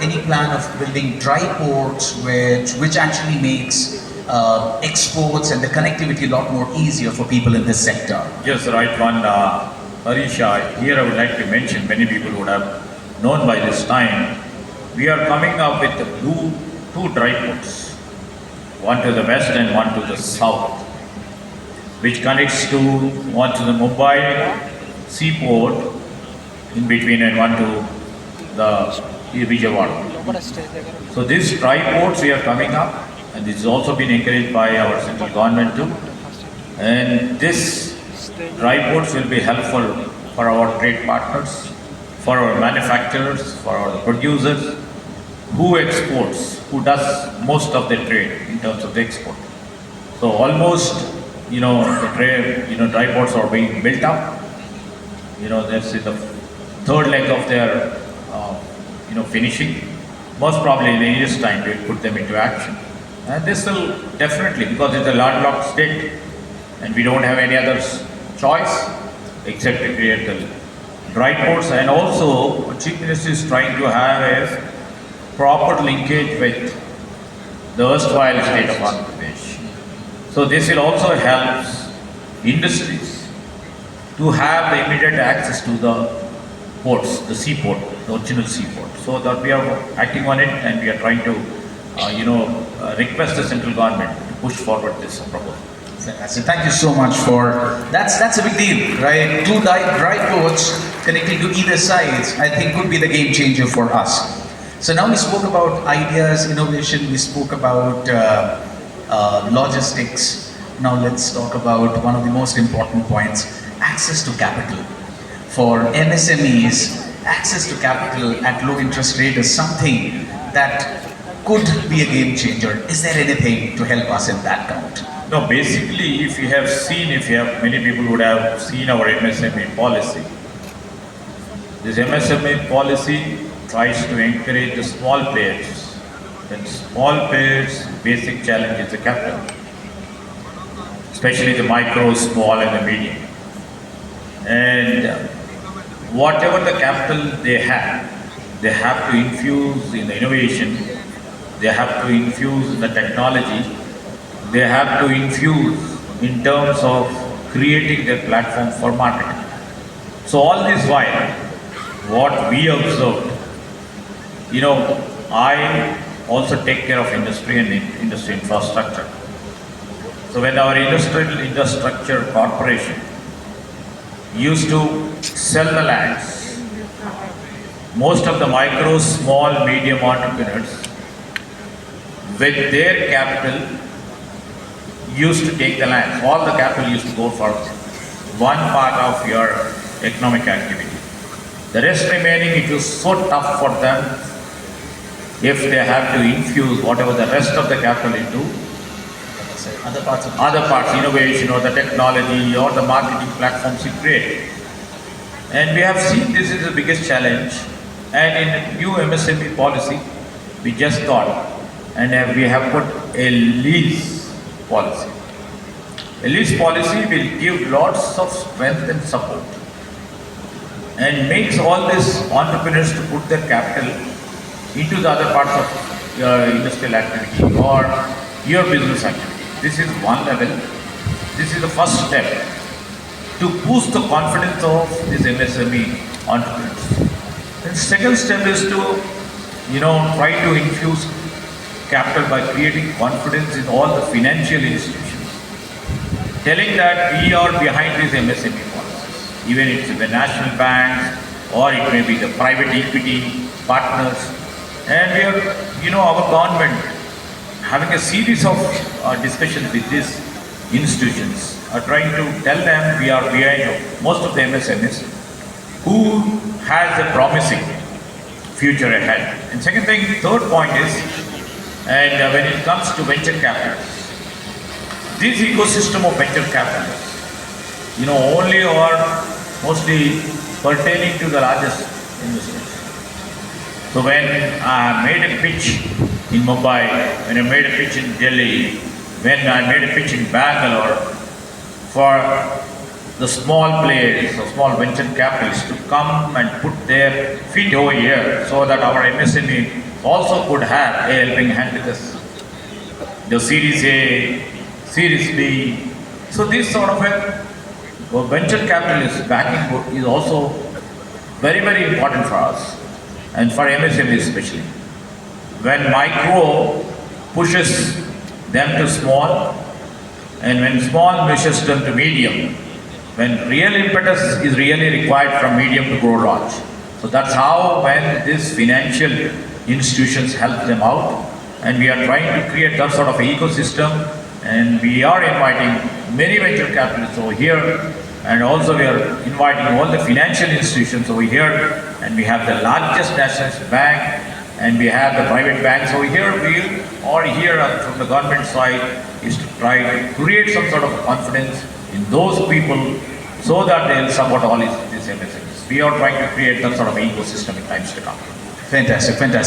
any plan of building dry ports which actually makes exports and the connectivity a lot more easier for people in this sector? Yes, right one. Harisha, here I would like to mention, many people would have known by this time, we are coming up with two dry ports, one to the west and one to the south, which connects to one to the Mumbai seaport in between and one to the Vijayawada. So these dry ports we are coming up, and this has also been encouraged by our central government too. And this dry ports will be helpful for our trade partners, for our manufacturers, for our producers, who exports, who does most of the trade in terms of the export. So almost, the trade, dry ports are being built up. That's in the third leg of their, finishing. Most probably in a year's time we'll put them into action. And this will definitely, because it's a landlocked state and we don't have any other choice except to create the dry ports. And also, what Chief Minister is trying to have a proper linkage with the erstwhile state of Andhra Pradesh. So this will also help industries to have the immediate access to the ports, the seaport, the original seaport. So that we are acting on it, and we are trying to, request the central government to push forward this proposal. So thank you so much for that's a big deal, right? Two dry ports connecting to either sides, I think, could be the game changer for us. So now we spoke about ideas, innovation. We spoke about logistics. Now let's talk about one of the most important points: access to capital. For MSMEs, access to capital at low interest rate is something that could be a game changer. Is there anything to help us in that count? No, basically, many people would have seen our MSME policy. This MSME policy tries to encourage the small players. And small players' basic challenge is the capital, especially the micro, small, and the medium. And whatever the capital they have to infuse in the innovation, they have to infuse in the technology, they have to infuse in terms of creating their platform for marketing. So all this while, what we observed, I also take care of industry and industry infrastructure. So when our industrial infrastructure corporation used to sell the lands, most of the micro, small, medium entrepreneurs with their capital used to take the land. All the capital used to go for one part of your economic activity. The rest remaining, it was so tough for them if they have to infuse whatever the rest of the capital into other parts, innovation or the technology or the marketing platforms you create. And we have seen this is the biggest challenge. And in the new MSME policy, we just thought, and we have put a lease policy. A lease policy will give lots of strength and support and makes all these entrepreneurs to put their capital into the other parts of your industrial activity or your business activity. This is one level. This is the first step to boost the confidence of these MSME entrepreneurs. And second step is to, try to infuse capital by creating confidence in all the financial institutions, telling that we are behind these MSME policies, even if it's the national banks or it may be the private equity partners. And we are, our government having a series of discussions with these institutions, are trying to tell them we are behind most of the MSMEs who has a promising future ahead. And third point is, and when it comes to venture capitalists, this ecosystem of venture capitalists, only or mostly pertaining to the largest investors. So when I made a pitch in Mumbai, when I made a pitch in Delhi, when I made a pitch in Bangalore for the small players, the small venture capitalists to come and put their feet over here so that our MSME also could have a helping hand with us. The Series A, Series B. So this sort of a venture capitalist backing is also very, very important for us and for MSME especially. When micro pushes them to small and when small pushes them to medium, when real impetus is really required from medium to grow large. So that's how when these financial institutions help them out, and we are trying to create that sort of ecosystem, and we are inviting many venture capitalists over here, and also we are inviting all the financial institutions over here, and we have the largest national bank, and we have the private banks over here. We are here from the government side is to try to create some sort of confidence in those people so that they will support all these MSMEs. We are trying to create that sort of ecosystem in times to come. Fantastic, fantastic.